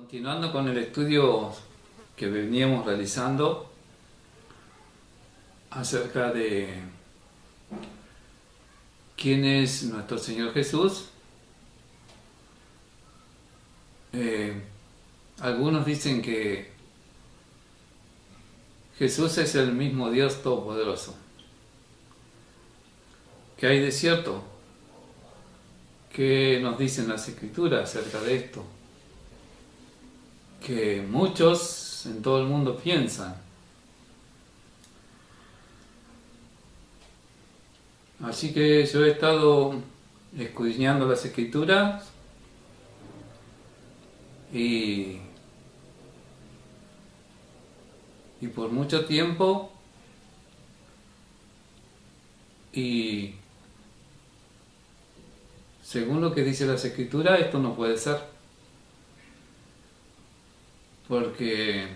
Continuando con el estudio que veníamos realizando acerca de quién es nuestro Señor Jesús, algunos dicen que Jesús es el mismo Dios Todopoderoso. ¿Qué hay de cierto? ¿Qué nos dicen las Escrituras acerca de esto? Que muchos en todo el mundo piensan. Así que yo he estado escudriñando las Escrituras y por mucho tiempo y según lo que dice las Escrituras, esto no puede ser. Porque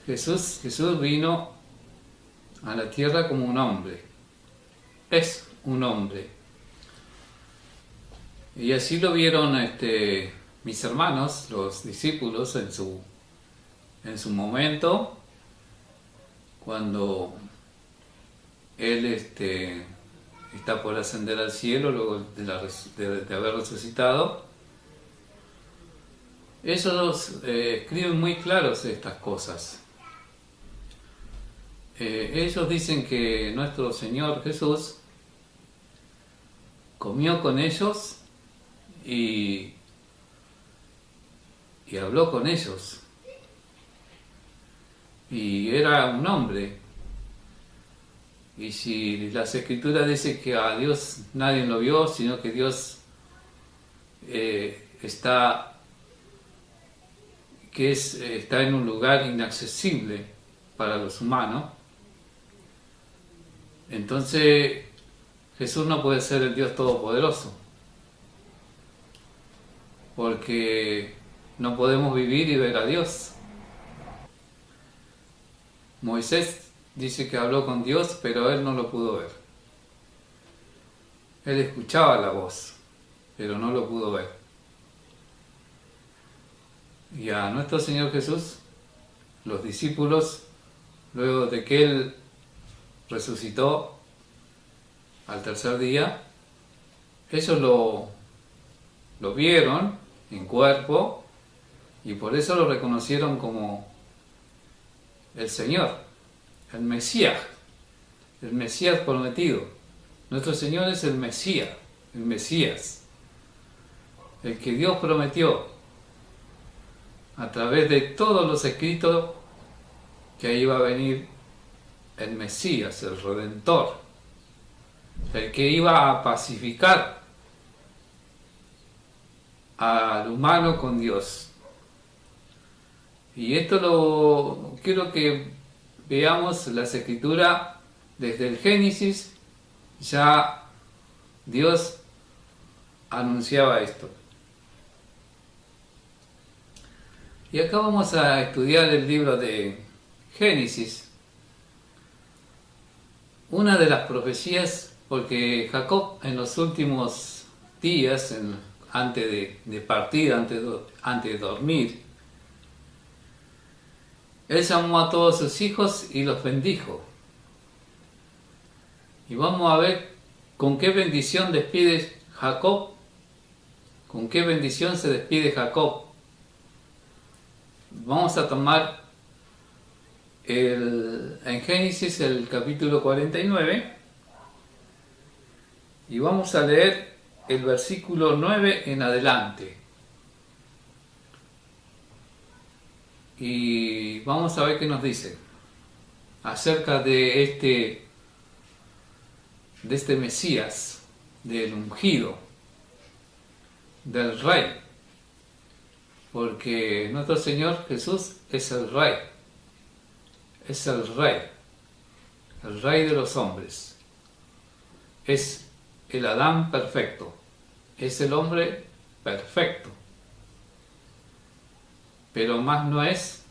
Jesús vino a la tierra como un hombre, es un hombre. Y así lo vieron mis hermanos, los discípulos, en su momento, cuando Él está por ascender al cielo luego de haber resucitado. Ellos escriben muy claros estas cosas. Ellos dicen que nuestro Señor Jesús comió con ellos y habló con ellos. Y era un hombre. Y si las Escrituras dicen que a Dios nadie lo vio, sino que Dios está en un lugar inaccesible para los humanos, entonces Jesús no puede ser el Dios Todopoderoso, porque no podemos vivir y ver a Dios. Moisés dice que habló con Dios, pero él no lo pudo ver. Él escuchaba la voz, pero no lo pudo ver. Y a nuestro Señor Jesús, los discípulos, luego de que Él resucitó al tercer día, ellos lo vieron en cuerpo y por eso lo reconocieron como el Señor, el Mesías prometido. Nuestro Señor es el Mesías, el que Dios prometió a través de todos los escritos que iba a venir el Mesías, el Redentor, el que iba a pacificar al humano con Dios. Y esto quiero que veamos las Escrituras desde el Génesis. Ya Dios anunciaba esto. Y acá vamos a estudiar el libro de Génesis, una de las profecías, porque Jacob en los últimos días, antes de partir, antes de dormir, él llamó a todos sus hijos y los bendijo. Y vamos a ver con qué bendición despide Jacob, con qué bendición se despide Jacob. Vamos a tomar en Génesis el capítulo 49 y vamos a leer el versículo 9 en adelante. Y vamos a ver qué nos dice acerca de este Mesías, del ungido, del Rey. Porque nuestro Señor Jesús es el Rey de los hombres, es el Adán perfecto, es el hombre perfecto, pero más no es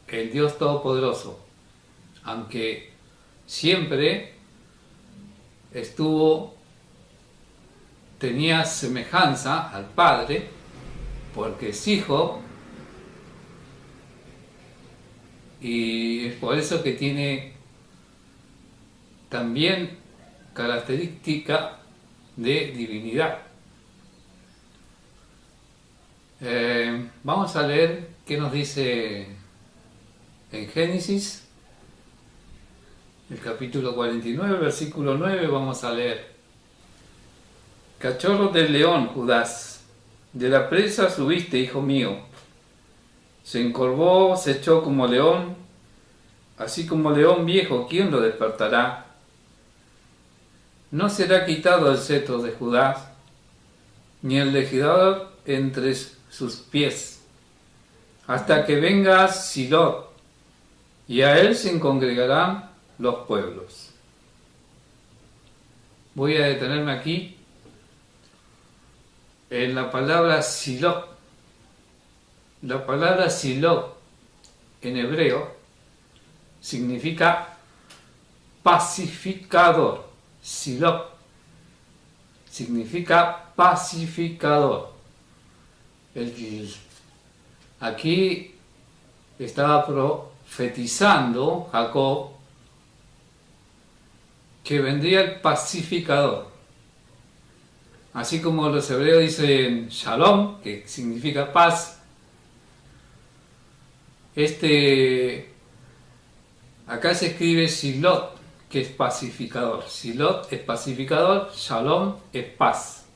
el Dios Todopoderoso, aunque siempre tenía semejanza al Padre, porque es hijo, y es por eso que tiene también característica de divinidad. Vamos a leer qué nos dice en Génesis, el capítulo 49, versículo 9, vamos a leer. Cachorro del león, Judas, de la presa subiste, hijo mío. Se encorvó, se echó como león, así como león viejo, ¿quién lo despertará? No será quitado el cetro de Judá, ni el legislador entre sus pies, hasta que venga Silot, y a él se congregarán los pueblos. Voy a detenerme aquí en la palabra Silot. La palabra Silot en hebreo significa pacificador. Silot significa pacificador. Aquí estaba profetizando Jacob que vendría el pacificador. Así como los hebreos dicen Shalom, que significa paz, acá se escribe Silot, que es pacificador. Silot es pacificador, Shalom es paz.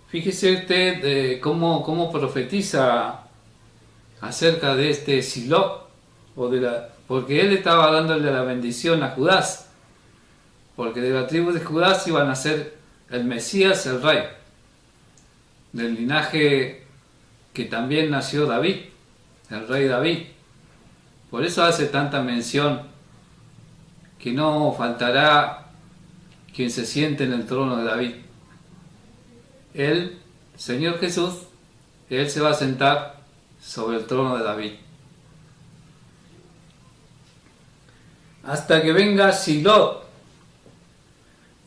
Fíjese usted cómo profetiza acerca de este Silot, porque él estaba dándole la bendición a Judá, porque de la tribu de Judá iba a nacer el Mesías, el rey, del linaje que también nació David, el rey David. Por eso hace tanta mención que no faltará quien se siente en el trono de David. El Señor Jesús, Él se va a sentar sobre el trono de David. Hasta que venga Silot,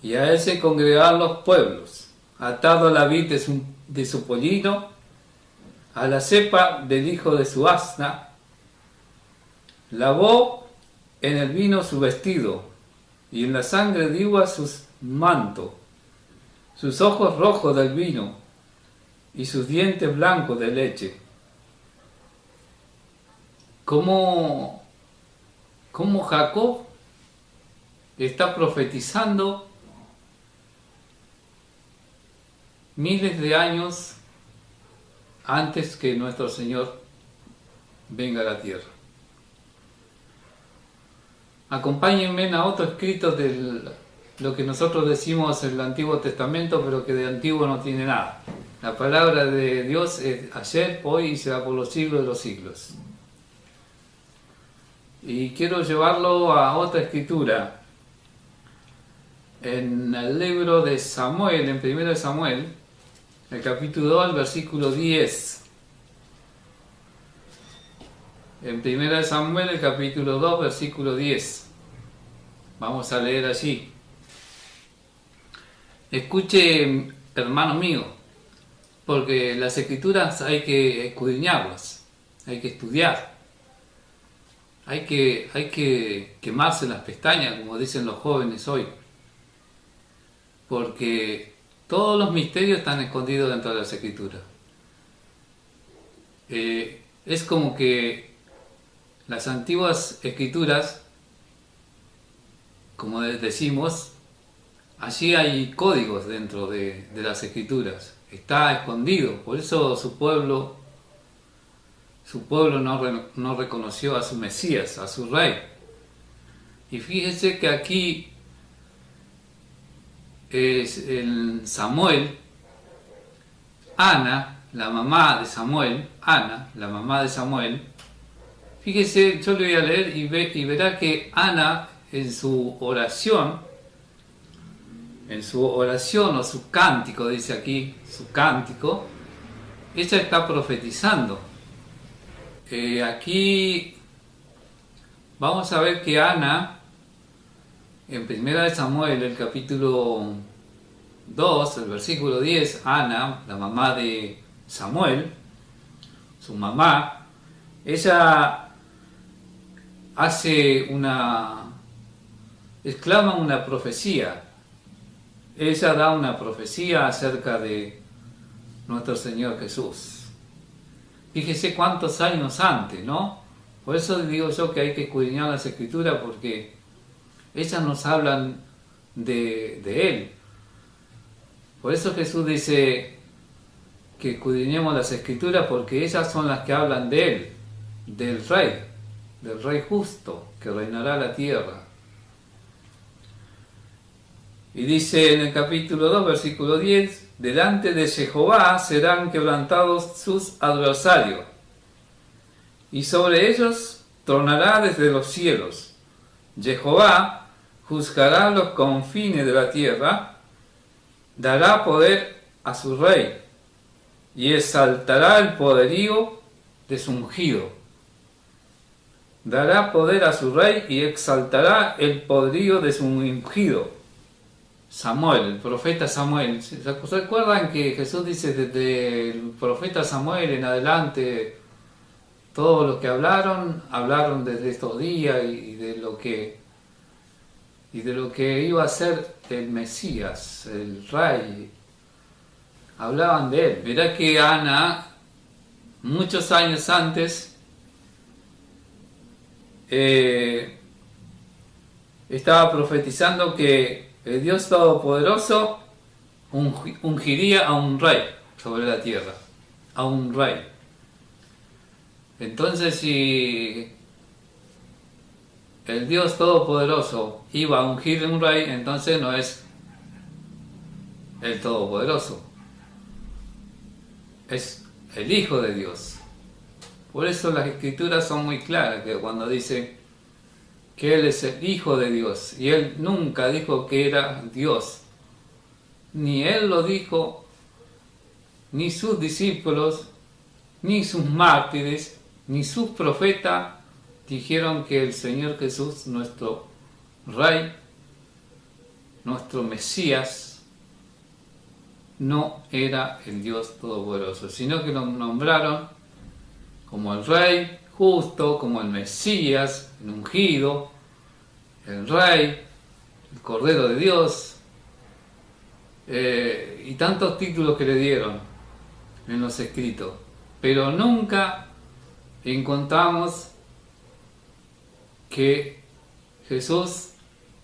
y a él se congregarán los pueblos, atado a la vid de su pollino, a la cepa del hijo de su asna, lavó en el vino su vestido, y en la sangre de uva sus mantos, sus ojos rojos del vino, y sus dientes blancos de leche. Como Jacob está profetizando miles de años antes que nuestro Señor venga a la tierra. Acompáñenme a otro escrito de lo que nosotros decimos en el Antiguo Testamento, pero que de antiguo no tiene nada. La palabra de Dios es ayer, hoy y será por los siglos de los siglos. Y quiero llevarlo a otra escritura. En el libro de Samuel, en 1 Samuel, el capítulo 2, el versículo 10. En 1 Samuel, el capítulo 2, versículo 10. Vamos a leer allí. Escuche, hermano mío, porque las escrituras hay que escudriñarlas, hay que estudiar, hay que quemarse las pestañas, como dicen los jóvenes hoy, porque todos los misterios están escondidos dentro de las escrituras. Es como que las antiguas escrituras, como decimos, allí hay códigos dentro de las escrituras, está escondido, por eso su pueblo no reconoció a su Mesías, a su rey. Y fíjense que aquí en Samuel, Ana, la mamá de Samuel, fíjese, yo le voy a leer y verá que Ana en su oración o su cántico, dice aquí, su cántico, ella está profetizando. Aquí vamos a ver que Ana, en 1 Samuel, el capítulo 2, el versículo 10, Ana, la mamá de Samuel, su mamá, ella exclama una profecía. Ella da una profecía acerca de nuestro Señor Jesús. Fíjese cuántos años antes, ¿no? Por eso digo yo que hay que escudriñar las Escrituras, porque ellas nos hablan de Él. Por eso Jesús dice que escudriñemos las Escrituras, porque ellas son las que hablan de Él, del Rey justo, que reinará la tierra. Y dice en el capítulo 2, versículo 10, delante de Jehová serán quebrantados sus adversarios, y sobre ellos tronará desde los cielos. Jehová juzgará los confines de la tierra, dará poder a su rey, y exaltará el poderío de su ungido. Dará poder a su rey y exaltará el poderío de su ungido. Samuel, el profeta Samuel. ¿Se acuerdan que Jesús dice desde el profeta Samuel en adelante, todos los que hablaron desde estos días y de lo que iba a ser el Mesías, el Rey? Hablaban de él. Verá que Ana, muchos años antes, estaba profetizando que el Dios Todopoderoso ungiría a un rey sobre la tierra, a un rey. Entonces, si el Dios Todopoderoso iba a ungir a un rey, entonces no es el Todopoderoso, es el Hijo de Dios. Por eso las Escrituras son muy claras, que cuando dice que Él es el Hijo de Dios, y Él nunca dijo que era Dios, ni Él lo dijo, ni sus discípulos, ni sus mártires, ni sus profetas dijeron que el Señor Jesús, nuestro Rey, nuestro Mesías, no era el Dios Todopoderoso, sino que lo nombraron como el Rey justo, como el Mesías, el ungido, el Rey, el Cordero de Dios, y tantos títulos que le dieron en los escritos. Pero nunca encontramos que Jesús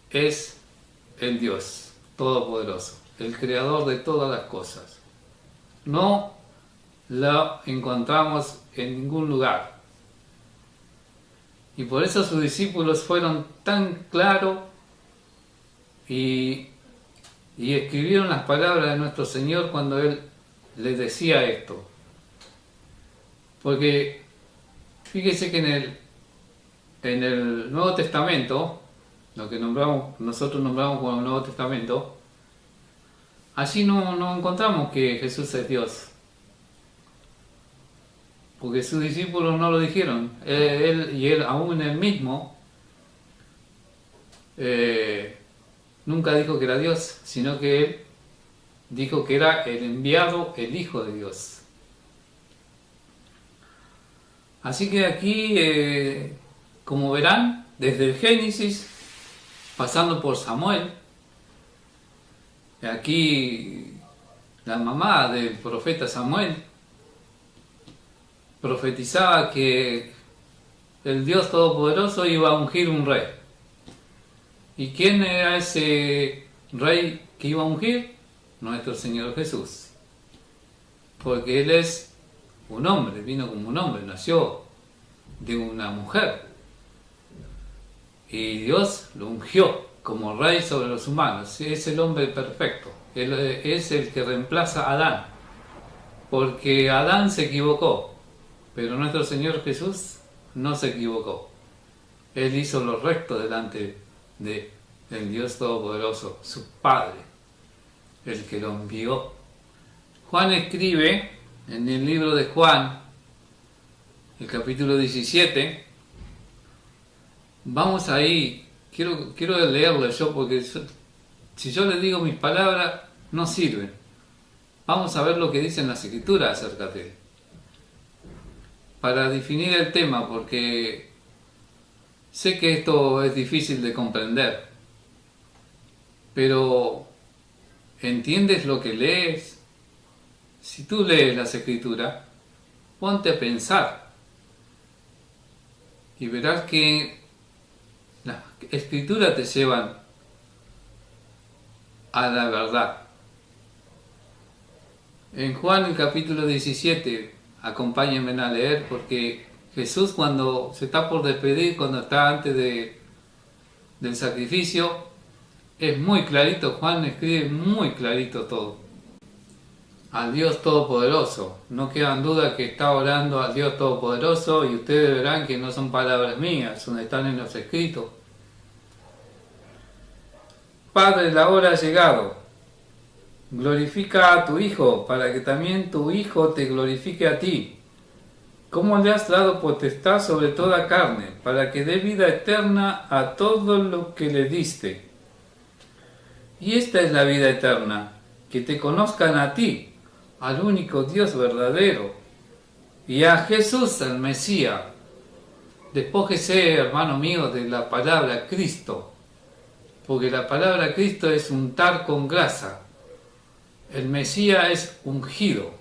es el Dios Todopoderoso, el Creador de todas las cosas. No lo encontramos en ningún lugar. Y por eso sus discípulos fueron tan claros y escribieron las palabras de nuestro Señor cuando Él les decía esto. Porque fíjese que en el Nuevo Testamento, lo que nosotros nombramos como el Nuevo Testamento, allí no encontramos que Jesús es Dios. Porque sus discípulos no lo dijeron. Él aún él mismo, nunca dijo que era Dios, sino que Él dijo que era el enviado, el Hijo de Dios. Así que aquí, como verán, desde el Génesis, pasando por Samuel, aquí la mamá del profeta Samuel profetizaba que el Dios Todopoderoso iba a ungir un rey. ¿Y quién era ese rey que iba a ungir? Nuestro Señor Jesús. Porque Él es un hombre, vino como un hombre, nació de una mujer. Y Dios lo ungió como rey sobre los humanos. Es el hombre perfecto. Él es el que reemplaza a Adán. Porque Adán se equivocó. Pero nuestro Señor Jesús no se equivocó. Él hizo lo recto delante del Dios Todopoderoso, su Padre, el que lo envió. Juan escribe en el libro de Juan, el capítulo 17, vamos ahí, quiero leerlo yo, porque si yo les digo mis palabras, no sirven. Vamos a ver lo que dicen las Escrituras acerca de él. Para definir el tema, porque sé que esto es difícil de comprender, pero ¿entiendes lo que lees? Si tú lees las Escrituras, ponte a pensar y verás que las Escrituras te llevan a la verdad. En Juan el capítulo 17, acompáñenme a leer, porque Jesús, cuando se está por despedir, cuando está antes del sacrificio, es muy clarito. Juan escribe muy clarito todo. Al Dios Todopoderoso. No quedan dudas que está orando al Dios Todopoderoso, y ustedes verán que no son palabras mías, son están en los escritos. Padre, la hora ha llegado. Glorifica a tu Hijo, para que también tu Hijo te glorifique a ti. Como le has dado potestad sobre toda carne, para que dé vida eterna a todo lo que le diste. Y esta es la vida eterna, que te conozcan a ti, al único Dios verdadero, y a Jesús el Mesías. Despójese, hermano mío, de la palabra Cristo, porque la palabra Cristo es untar con grasa. El Mesías es ungido.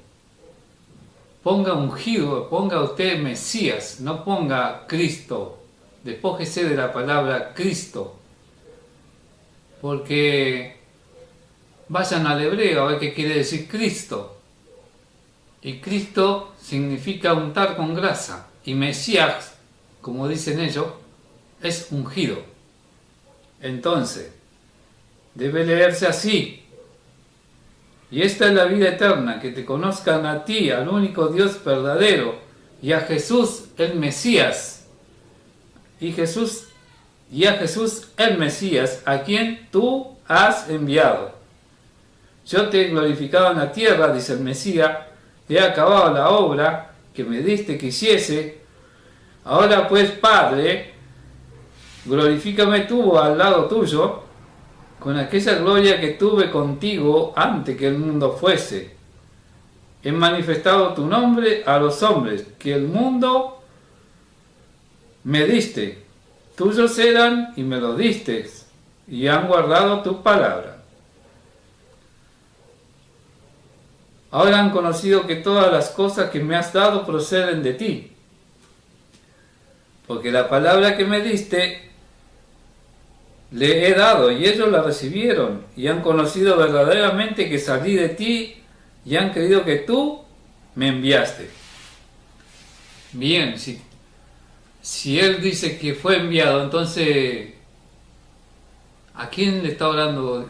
Ponga ungido, ponga usted Mesías, no ponga Cristo. Despójese de la palabra Cristo. Porque vayan al hebreo a ver qué quiere decir Cristo. Y Cristo significa untar con grasa. Y Mesías, como dicen ellos, es ungido. Entonces, debe leerse así. Y esta es la vida eterna, que te conozcan a ti, al único Dios verdadero, y a Jesús el Mesías. Y a Jesús el Mesías, a quien tú has enviado. Yo te he glorificado en la tierra, dice el Mesías, he acabado la obra que me diste que hiciese. Ahora pues, Padre, glorifícame tú al lado tuyo, con aquella gloria que tuve contigo antes que el mundo fuese. He manifestado tu nombre a los hombres, que el mundo me diste. Tuyos eran y me los diste, y han guardado tu palabra. Ahora han conocido que todas las cosas que me has dado proceden de ti, porque la palabra que me diste le he dado, y ellos la recibieron, y han conocido verdaderamente que salí de ti, y han creído que tú me enviaste. Bien, si él dice que fue enviado, entonces, ¿a quién le está orando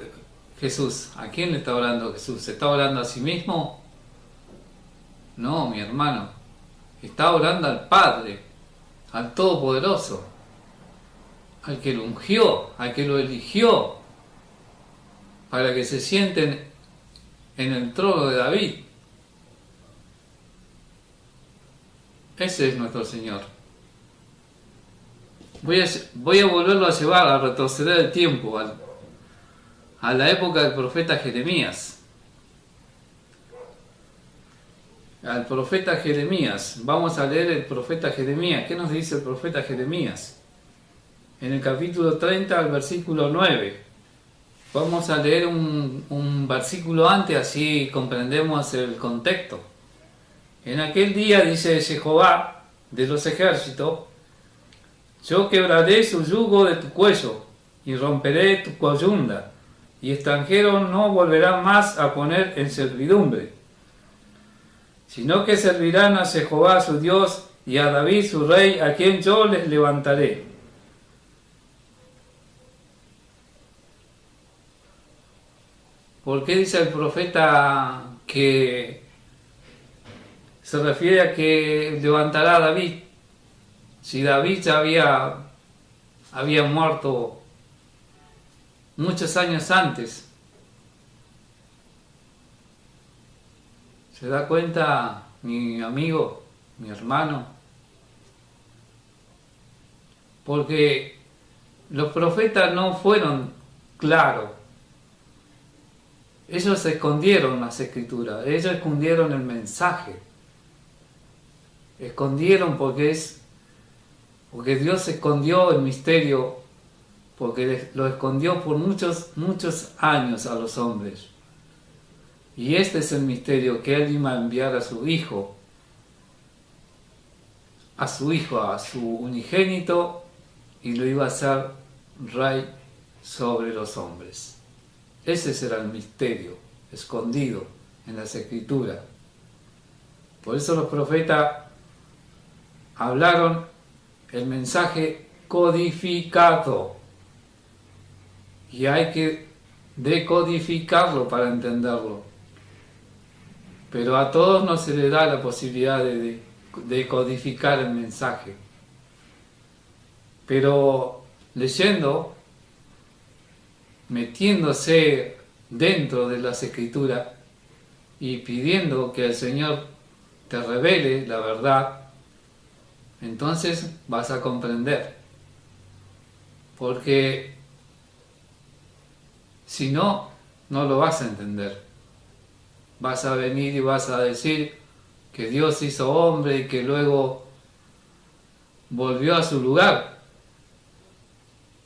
Jesús? ¿A quién le está orando Jesús? ¿Se está orando a sí mismo? No, mi hermano, está orando al Padre, al Todopoderoso, al que lo ungió, al que lo eligió, para que se sienten en el trono de David. Ese es nuestro Señor. Voy a volverlo a llevar, a retroceder el tiempo, a la época del profeta Jeremías. Al profeta Jeremías. Vamos a leer el profeta Jeremías. ¿Qué nos dice el profeta Jeremías? En el capítulo 30, al versículo 9. Vamos a leer un versículo antes, así comprendemos el contexto. En aquel día, dice Jehová de los ejércitos, yo quebraré su yugo de tu cuello y romperé tu coyunda, y extranjeros no volverán más a poner en servidumbre, sino que servirán a Jehová su Dios y a David su rey, a quien yo les levantaré. ¿Por qué dice el profeta que se refiere a que levantará a David? Si David ya había muerto muchos años antes. ¿Se da cuenta, mi amigo, mi hermano? Porque los profetas no fueron claros. Ellos escondieron las escrituras, ellos escondieron el mensaje. Escondieron porque Dios escondió el misterio, porque lo escondió por muchos años a los hombres. Y este es el misterio, que Él iba a enviar a su Hijo, a su unigénito, y lo iba a hacer Rey sobre los hombres. Ese será el misterio escondido en las Escrituras. Por eso los profetas hablaron el mensaje codificado. Y hay que decodificarlo para entenderlo. Pero a todos no se les da la posibilidad de decodificar el mensaje. Pero leyendo, metiéndose dentro de las Escrituras y pidiendo que el Señor te revele la verdad, entonces vas a comprender. Porque si no, no lo vas a entender. Vas a venir y vas a decir que Dios hizo hombre y que luego volvió a su lugar.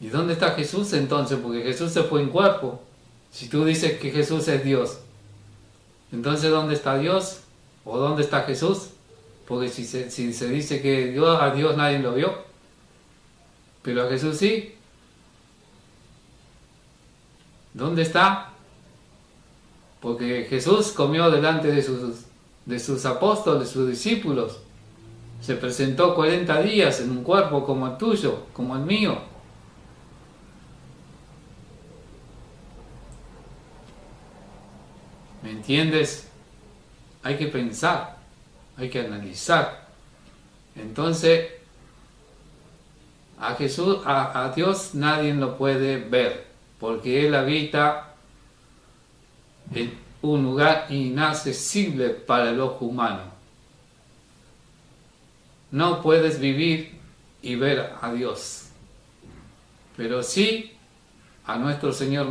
¿Y dónde está Jesús entonces? Porque Jesús se fue en cuerpo. Si tú dices que Jesús es Dios, entonces ¿dónde está Dios? ¿O dónde está Jesús? Porque si se dice que a Dios nadie lo vio, pero a Jesús sí. ¿Dónde está? Porque Jesús comió delante de sus apóstoles, sus discípulos. Se presentó 40 días en un cuerpo como el tuyo, como el mío. ¿Me entiendes? Hay que pensar, hay que analizar. Entonces, a Jesús, a Dios nadie lo puede ver, porque Él habita en un lugar inaccesible para el ojo humano. No puedes vivir y ver a Dios, pero sí a nuestro Señor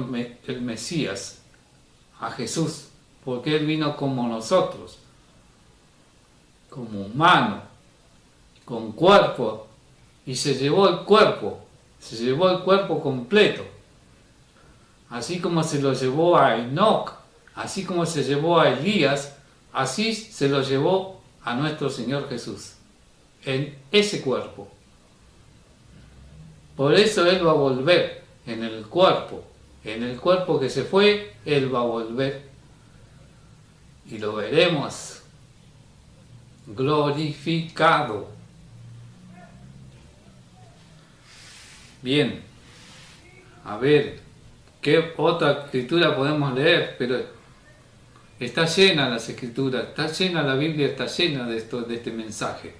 el Mesías, a Jesús, porque Él vino como nosotros, como humano, con cuerpo, y se llevó el cuerpo completo, así como se lo llevó a Enoc, así como se llevó a Elías, así se lo llevó a nuestro Señor Jesús, en ese cuerpo. Por eso Él va a volver en el cuerpo que se fue, Él va a volver. Y lo veremos glorificado. Bien, a ver, ¿qué otra escritura podemos leer? Pero está llena las escrituras, está llena la Biblia, está llena de este mensaje.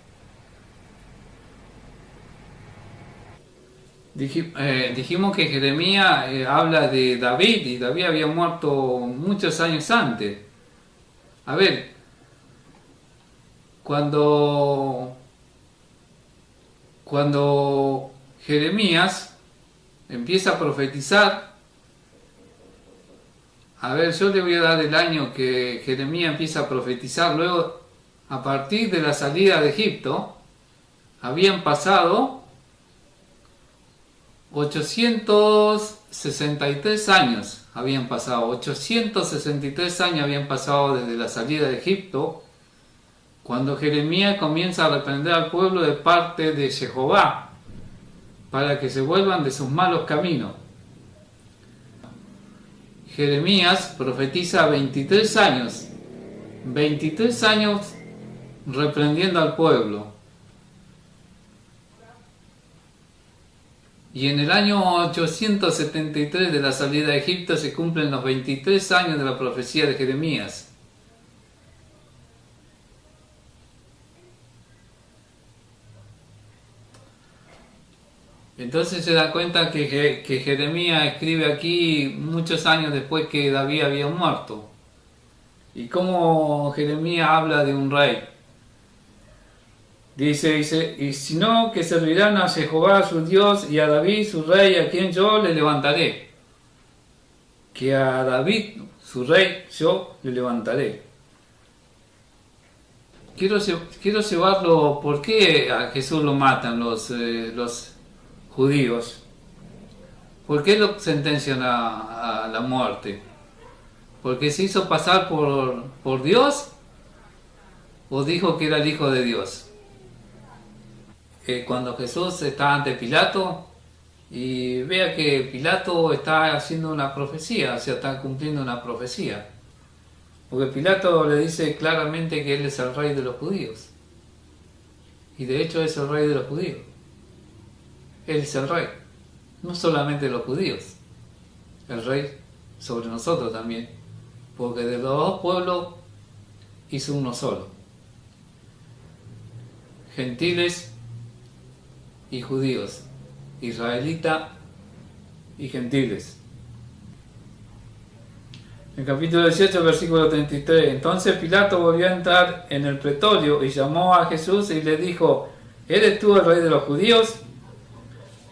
Dijimos que Jeremías habla de David, y David había muerto muchos años antes. A ver, cuando Jeremías empieza a profetizar, a ver, yo le voy a dar el año que Jeremías empieza a profetizar. Luego, a partir de la salida de Egipto, habían pasado 863 años. 863 años habían pasado desde la salida de Egipto, cuando Jeremías comienza a reprender al pueblo de parte de Jehová, para que se vuelvan de sus malos caminos. Jeremías profetiza 23 años reprendiendo al pueblo. Y en el año 873 de la salida de Egipto se cumplen los 23 años de la profecía de Jeremías. Entonces se da cuenta que Jeremías escribe aquí muchos años después que David había muerto. Y cómo Jeremías habla de un rey. Dice, y sino que servirán a Jehová su Dios y a David su rey, a quien yo le levantaré. que a David, su rey, yo le levantaré. Quiero llevarlo, ¿por qué a Jesús lo matan los judíos? ¿Por qué lo sentencian a la muerte? ¿Porque se hizo pasar por Dios o dijo que era el Hijo de Dios? Cuando Jesús está ante Pilato y vea que Pilato está haciendo una profecía, o sea, está cumpliendo una profecía. Porque Pilato le dice claramente que él es el rey de los judíos. Y de hecho es el rey de los judíos. Él es el rey. No solamente de los judíos. El rey sobre nosotros también. Porque de los dos pueblos hizo uno solo. Gentiles y judíos. Israelita y gentiles. En el capítulo 18, versículo 33. Entonces Pilato volvió a entrar en el pretorio y llamó a Jesús y le dijo: ¿Eres tú el rey de los judíos?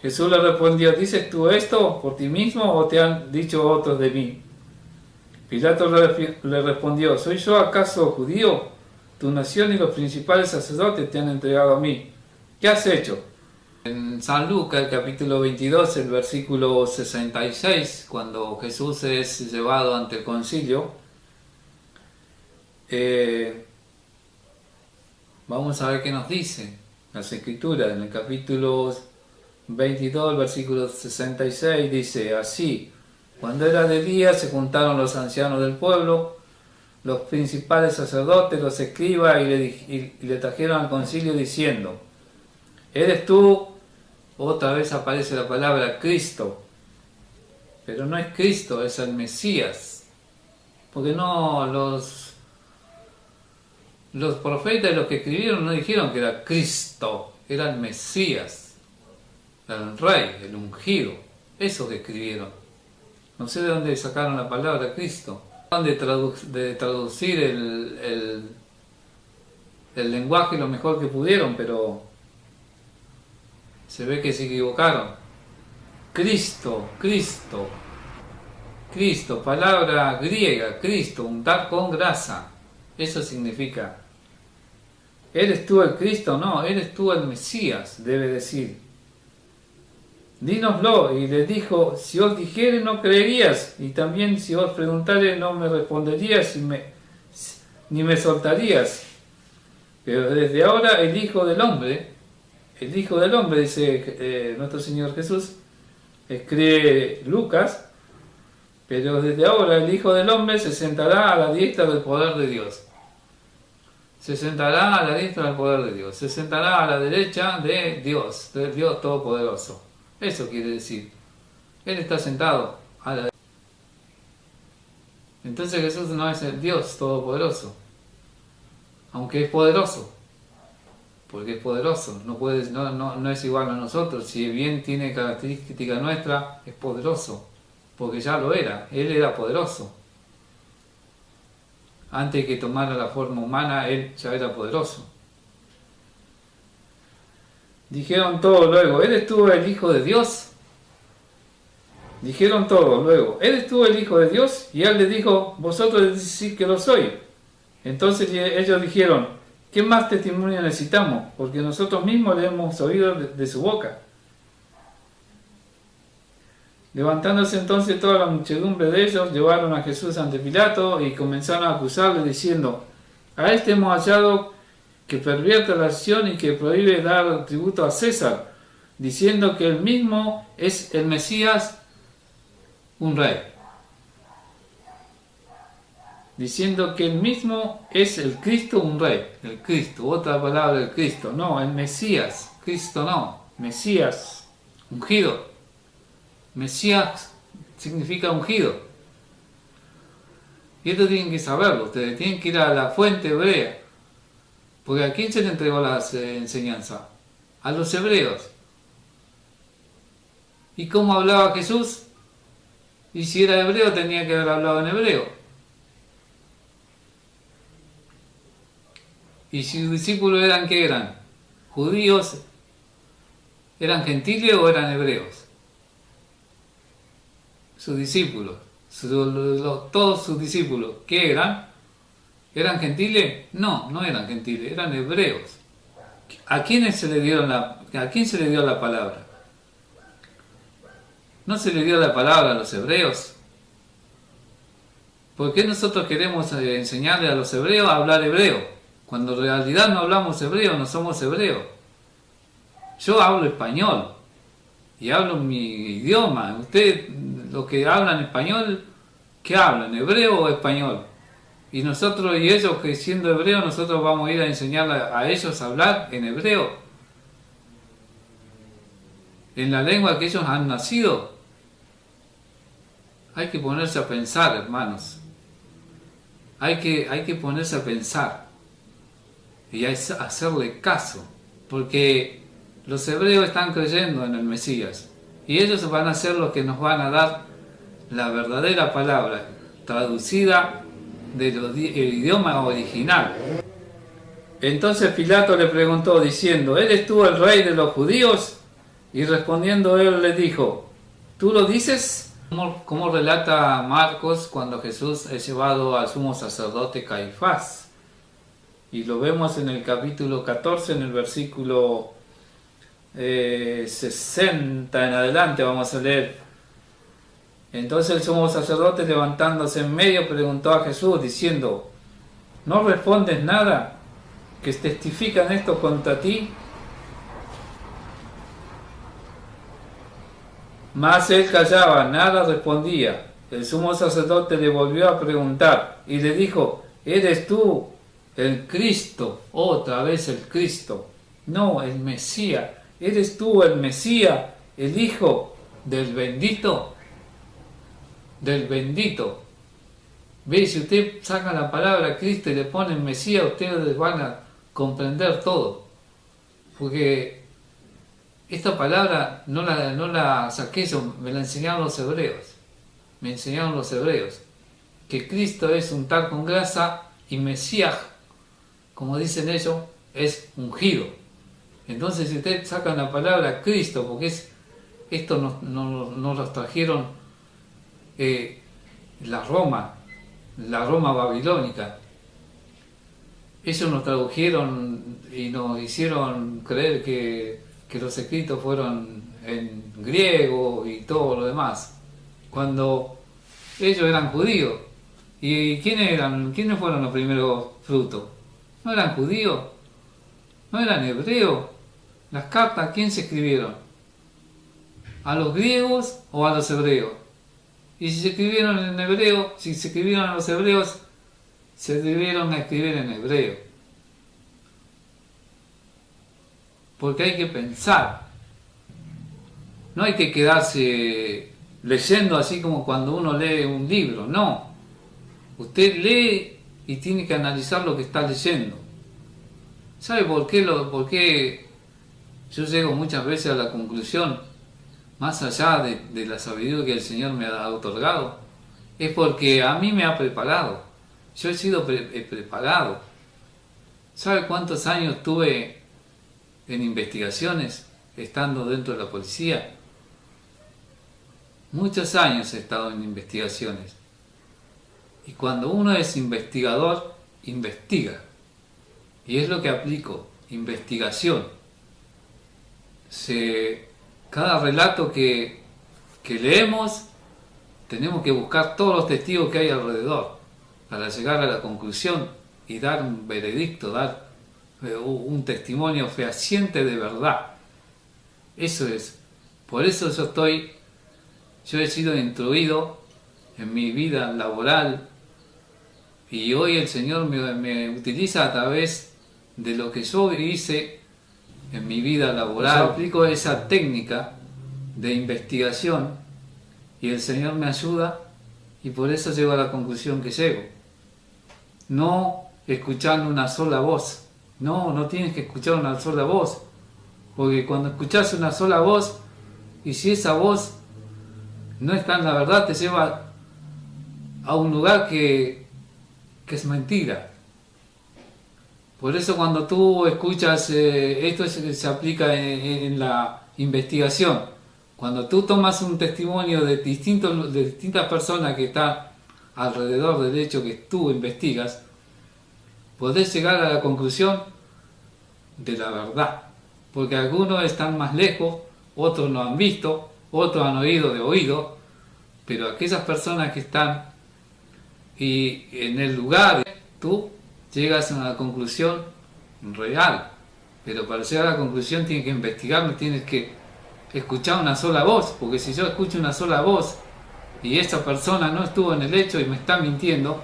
Jesús le respondió: ¿Dices tú esto por ti mismo o te han dicho otros de mí? Pilato le respondió: ¿Soy yo acaso judío? Tu nación y los principales sacerdotes te han entregado a mí. ¿Qué has hecho? En San Lucas, el capítulo 22, el versículo 66, cuando Jesús es llevado ante el concilio, vamos a ver qué nos dice las Escrituras. En el capítulo 22, el versículo 66, dice así: cuando era de día se juntaron los ancianos del pueblo, los principales sacerdotes, los escribas, y le trajeron al concilio diciendo: ¿eres tú? Otra vez aparece la palabra Cristo, pero no es Cristo, es el Mesías, porque no los profetas y los que escribieron no dijeron que era Cristo, era el Mesías, el Rey, el ungido, eso que escribieron. No sé de dónde sacaron la palabra Cristo, de traducir el lenguaje lo mejor que pudieron, pero se ve que se equivocaron. Cristo, palabra griega, Cristo, untar con grasa. Eso significa. ¿Eres tú el Cristo? No, eres tú el Mesías, debe decir. Dínoslo. Y le dijo: si os dijere no creerías, y también si os preguntare no me responderías ni me soltarías. Pero desde ahora el Hijo del Hombre, dice nuestro Señor Jesús, escribe Lucas, pero desde ahora el Hijo del Hombre se sentará a la diestra del poder de Dios. Se sentará a la diestra del poder de Dios. Se sentará a la derecha de Dios, del Dios Todopoderoso. Eso quiere decir. Él está sentado a la derecha. Entonces Jesús no es el Dios Todopoderoso, aunque es poderoso. Porque es poderoso, no es igual a nosotros. Si bien tiene característica nuestra, es poderoso, porque ya lo era, él era poderoso. Antes que tomara la forma humana, él ya era poderoso. Dijeron todo luego: ¿eres tú el Hijo de Dios? Dijeron todo luego: ¿eres tú el Hijo de Dios? Y él les dijo: vosotros decís que lo soy. Entonces ellos dijeron: ¿qué más testimonio necesitamos? Porque nosotros mismos le hemos oído de su boca. Levantándose entonces toda la muchedumbre de ellos, llevaron a Jesús ante Pilato y comenzaron a acusarle diciendo: a este hemos hallado que pervierte la acción y que prohíbe dar tributo a César, diciendo que él mismo es el Mesías, un rey. Diciendo que él mismo es el Cristo, un rey. El Cristo, otra palabra, el Cristo. No, el Mesías. Cristo no, Mesías, ungido. Mesías significa ungido. Y esto tienen que saberlo. Ustedes tienen que ir a la fuente hebrea. Porque ¿a quién se le entregó las enseñanzas? A los hebreos. ¿Y cómo hablaba Jesús? Y si era hebreo tenía que haber hablado en hebreo. ¿Y sus discípulos eran qué eran? ¿Judíos? ¿Eran gentiles o eran hebreos? Sus discípulos. todos sus discípulos, ¿qué eran? ¿Eran gentiles? No, no eran gentiles, eran hebreos. ¿A quién se le dio la palabra? ¿No se le dio la palabra a los hebreos? ¿Por qué nosotros queremos enseñarle a los hebreos a hablar hebreo? Cuando en realidad no hablamos hebreo, no somos hebreos. Yo hablo español y hablo mi idioma. Ustedes, los que hablan español, ¿qué hablan? ¿Hebreo o español? Y nosotros y ellos, que siendo hebreos, nosotros vamos a ir a enseñar a ellos a hablar en hebreo, en la lengua que ellos han nacido. Hay que ponerse a pensar, hermanos. Hay que ponerse a pensar y a hacerle caso, porque los hebreos están creyendo en el Mesías y ellos van a ser los que nos van a dar la verdadera palabra traducida del idioma original. Entonces Pilato le preguntó diciendo: ¿eres tú el rey de los judíos? Y respondiendo él le dijo: ¿tú lo dices? Como relata Marcos cuando Jesús es llevado al sumo sacerdote Caifás, y lo vemos en el capítulo 14, en el versículo 60 en adelante, vamos a leer. Entonces el sumo sacerdote, levantándose en medio, preguntó a Jesús diciendo: ¿no respondes nada? ¿Que testifican esto contra ti? Mas él callaba, nada respondía. El sumo sacerdote le volvió a preguntar y le dijo: ¿eres tú el Cristo? Otra vez el Cristo. No, el Mesías. ¿Eres tú el Mesías, el Hijo del bendito? Del bendito. Ve, si usted saca la palabra Cristo y le pone Mesías, ustedes van a comprender todo. Porque esta palabra no la saqué yo, me la enseñaron los hebreos. Me enseñaron los hebreos que Cristo es untar con grasa y Mesías, como dicen ellos, es ungido. Entonces, si ustedes sacan la palabra Cristo, porque esto nos lo trajeron la Roma babilónica. Ellos nos tradujeron y nos hicieron creer que los escritos fueron en griego y todo lo demás, cuando ellos eran judíos. ¿Y quiénes fueron los primeros frutos? ¿No eran judíos? ¿No eran hebreos? ¿Las cartas quién se escribieron? ¿A los griegos o a los hebreos? Y si se escribieron en hebreo, si se escribieron a los hebreos, se debieron a escribir en hebreo. Porque hay que pensar. No hay que quedarse leyendo así como cuando uno lee un libro, no. Usted lee y tiene que analizar lo que está leyendo. ¿Sabe por qué yo llego muchas veces a la conclusión, más allá de la sabiduría que el Señor me ha otorgado? Es porque a mí me ha preparado. Yo he sido preparado. ¿Sabe cuántos años tuve en investigaciones estando dentro de la policía? Muchos años he estado en investigaciones. Y cuando uno es investigador, investiga. Y es lo que aplico, investigación. Cada relato que leemos, tenemos que buscar todos los testigos que hay alrededor para llegar a la conclusión y dar un veredicto, dar un testimonio fehaciente de verdad. Eso es. Por eso yo he sido instruido en mi vida laboral, y hoy el Señor me utiliza a través de lo que yo hice en mi vida laboral. Yo aplico esa técnica de investigación y el Señor me ayuda, y por eso llego a la conclusión que llego. No escuchando una sola voz. No tienes que escuchar una sola voz, porque cuando escuchas una sola voz, y si esa voz no está en la verdad, te lleva a un lugar que es mentira. Por eso cuando tú escuchas, esto se aplica en la investigación, Cuando tú tomas un testimonio de distintas personas que están alrededor del hecho que tú investigas, podés llegar a la conclusión de la verdad, porque algunos están más lejos, otros no han visto, otros han oído de oído, pero aquellas personas que están y en el lugar, tú llegas a una conclusión real, pero para llegar a la conclusión tienes que investigar, tienes que escuchar una sola voz, porque si yo escucho una sola voz y esa persona no estuvo en el hecho y me está mintiendo,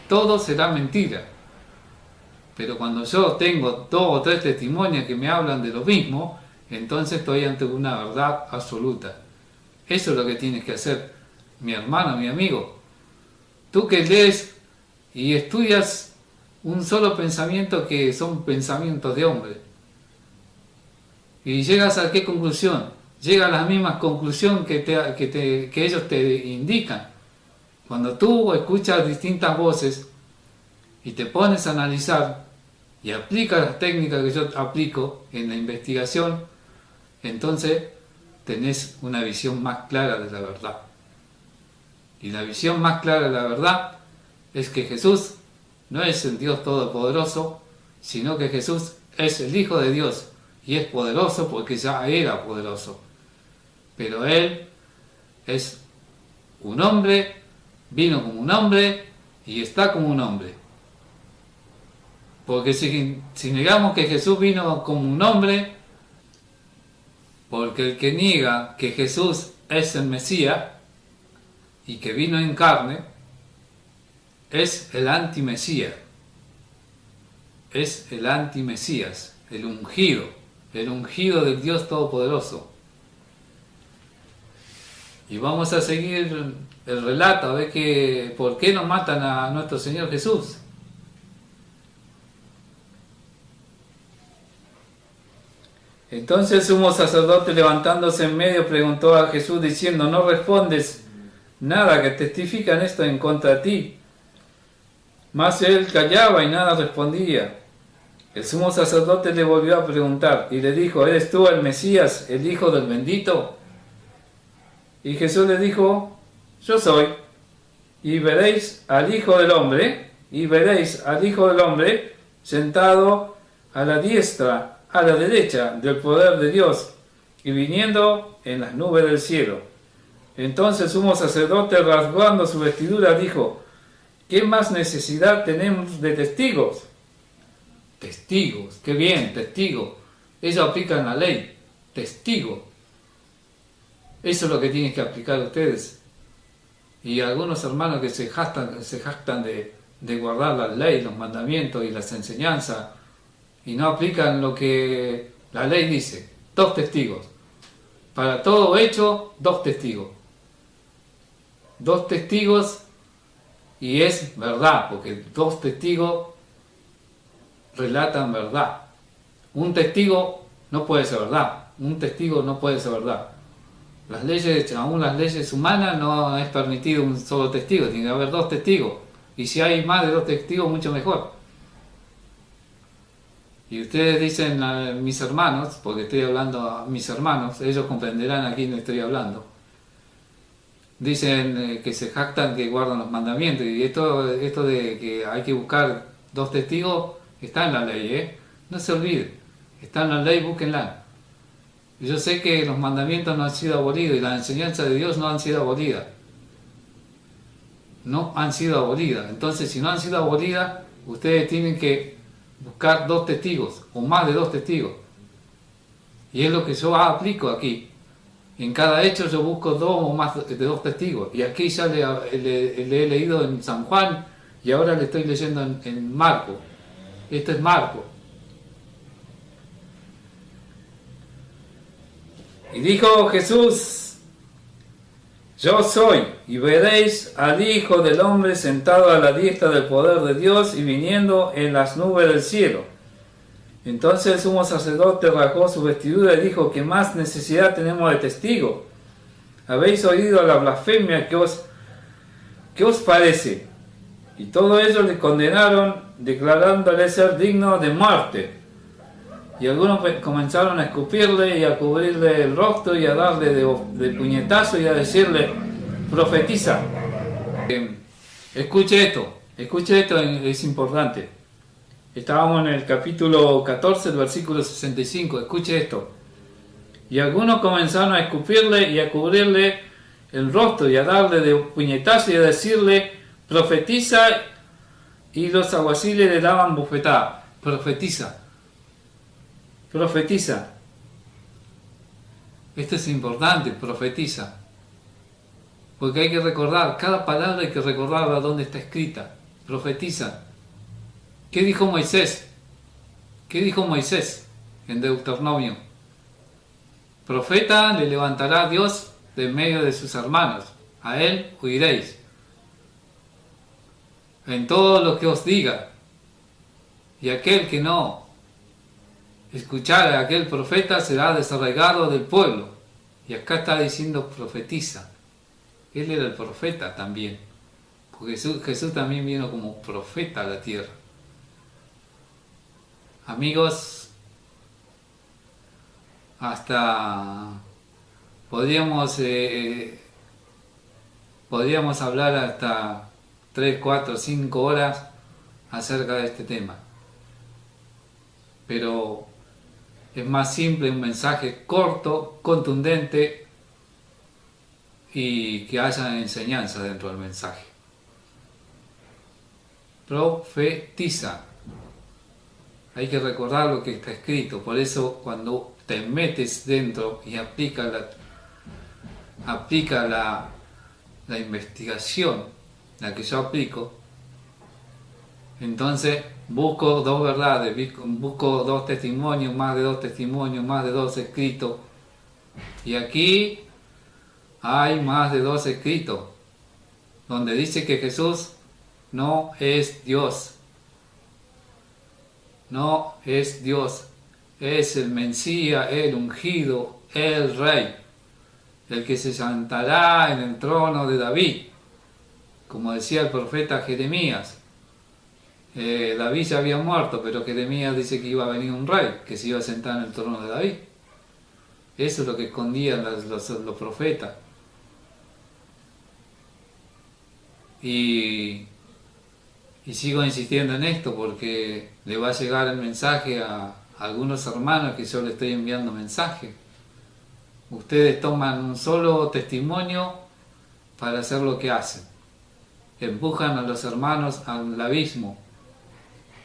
todo será mentira. Pero cuando yo tengo 2 o 3 testimonios que me hablan de lo mismo, entonces estoy ante una verdad absoluta. Eso es lo que tienes que hacer, mi hermano, mi amigo. Tú que lees y estudias un solo pensamiento que son pensamientos de hombre, y llegas a qué conclusión, llegas a la misma conclusión que ellos te indican. Cuando tú escuchas distintas voces y te pones a analizar y aplicas las técnicas que yo aplico en la investigación, entonces tenés una visión más clara de la verdad. Y la visión más clara de la verdad es que Jesús no es el Dios Todopoderoso, sino que Jesús es el Hijo de Dios y es poderoso porque ya era poderoso. Pero Él es un hombre, vino como un hombre y está como un hombre. Porque si negamos que Jesús vino como un hombre, porque el que niega que Jesús es el Mesías y que vino en carne, es el antimesías, es el antimesías, el ungido del Dios Todopoderoso. Y vamos a seguir el relato a ver por qué nos matan a nuestro Señor Jesús. Entonces el sumo sacerdote, levantándose en medio, preguntó a Jesús diciendo: ¿no respondes nada que testifican esto en contra de ti? Mas él callaba y nada respondía. El sumo sacerdote le volvió a preguntar y le dijo: ¿eres tú el Mesías, el Hijo del Bendito? Y Jesús le dijo: yo soy. Y veréis al Hijo del Hombre, sentado a la diestra, a la derecha del poder de Dios, y viniendo en las nubes del cielo. Entonces el sumo sacerdote, rasgando su vestidura, dijo: ¿qué más necesidad tenemos de testigos? Testigos, qué bien, testigos. Ellos aplican la ley, testigo. Eso es lo que tienen que aplicar ustedes. Y algunos hermanos que se jactan de guardar la ley, los mandamientos y las enseñanzas, y no aplican lo que la ley dice. 2 testigos. Para todo hecho, 2 testigos. 2 testigos, y es verdad, porque 2 testigos relatan verdad. Un testigo no puede ser verdad. Un testigo no puede ser verdad. Las leyes, aún las leyes humanas, no es permitido un solo testigo. Tiene que haber 2 testigos. Y si hay más de 2 testigos, mucho mejor. Y ustedes dicen a mis hermanos, porque estoy hablando a mis hermanos, ellos comprenderán a quién estoy hablando. Dicen que se jactan que guardan los mandamientos, y esto de que hay que buscar 2 testigos está en la ley, no se olviden, está en la ley, búsquenla. Yo sé que los mandamientos no han sido abolidos y las enseñanzas de Dios no han sido abolidas. No han sido abolidas. Entonces, si no han sido abolidas, ustedes tienen que buscar 2 testigos o más de 2 testigos. Y es lo que yo aplico aquí. En cada hecho yo busco 2 o más de 2 testigos. Y aquí ya le he leído en San Juan y ahora le estoy leyendo en Marco. Esto es Marco. Y dijo Jesús: yo soy, y veréis al Hijo del Hombre sentado a la diestra del poder de Dios y viniendo en las nubes del cielo. Entonces el sumo sacerdote rasgó su vestidura y dijo: ¿qué más necesidad tenemos de testigo? ¿Habéis oído la blasfemia que os parece? Y todos ellos le condenaron, declarándole ser digno de muerte. Y algunos comenzaron a escupirle y a cubrirle el rostro y a darle de puñetazo y a decirle, profetiza. Escuche esto, es importante. Estábamos en el capítulo 14, el versículo 65, escuche esto. Y algunos comenzaron a escupirle y a cubrirle el rostro y a darle de puñetazo y a decirle, profetiza, y los alguaciles le daban bofetada. Profetiza. Profetiza. Esto es importante, profetiza. Porque hay que recordar, cada palabra hay que recordarla donde está escrita. Profetiza. ¿Qué dijo Moisés? ¿Qué dijo Moisés en Deuteronomio? Profeta le levantará Dios de en medio de sus hermanos. A él oiréis. En todo lo que os diga. Y aquel que no escuchar a aquel profeta será desarraigado del pueblo. Y acá está diciendo profetiza. Él era el profeta también. Porque Jesús también vino como profeta a la tierra. Amigos, hasta podríamos hablar hasta 3, 4, 5 horas acerca de este tema. Pero es más simple, un mensaje corto, contundente y que haya enseñanza dentro del mensaje. Profetiza. Hay que recordar lo que está escrito. Por eso cuando te metes dentro y aplica la investigación, la que yo aplico, entonces busco 2 verdades, busco 2 testimonios, más de 2 testimonios, más de 2 escritos. Y aquí hay más de 2 escritos, donde dice que Jesús no es Dios. No es Dios, es el Mesías, el ungido, el Rey, el que se sentará en el trono de David, como decía el profeta Jeremías. David ya había muerto, pero Jeremías dice que iba a venir un rey, que se iba a sentar en el trono de David. Eso es lo que escondían los profetas. Y sigo insistiendo en esto porque le va a llegar el mensaje a algunos hermanos que yo le estoy enviando mensaje. Ustedes toman un solo testimonio para hacer lo que hacen. Empujan a los hermanos al abismo.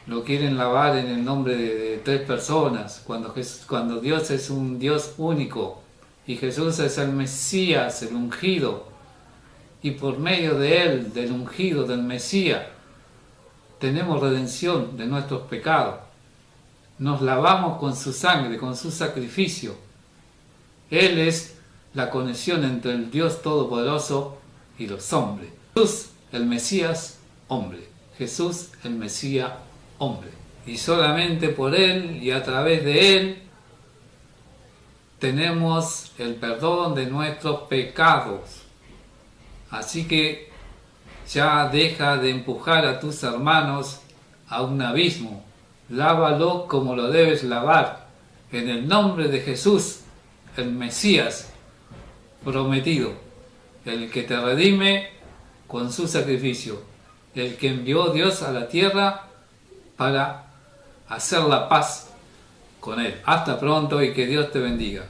Lo quieren lavar en el nombre de 3 personas, cuando Dios es un Dios único y Jesús es el Mesías, el ungido. Y por medio de él, del ungido, del Mesías, tenemos redención de nuestros pecados. Nos lavamos con su sangre, con su sacrificio. Él es la conexión entre el Dios Todopoderoso y los hombres. Jesús, el Mesías, hombre. Jesús, el Mesías, hombre. Y solamente por Él y a través de Él tenemos el perdón de nuestros pecados. Así que ya deja de empujar a tus hermanos a un abismo. Lávalo como lo debes lavar, en el nombre de Jesús, el Mesías prometido, el que te redime con su sacrificio, el que envió Dios a la tierra para hacer la paz con Él. Hasta pronto y que Dios te bendiga.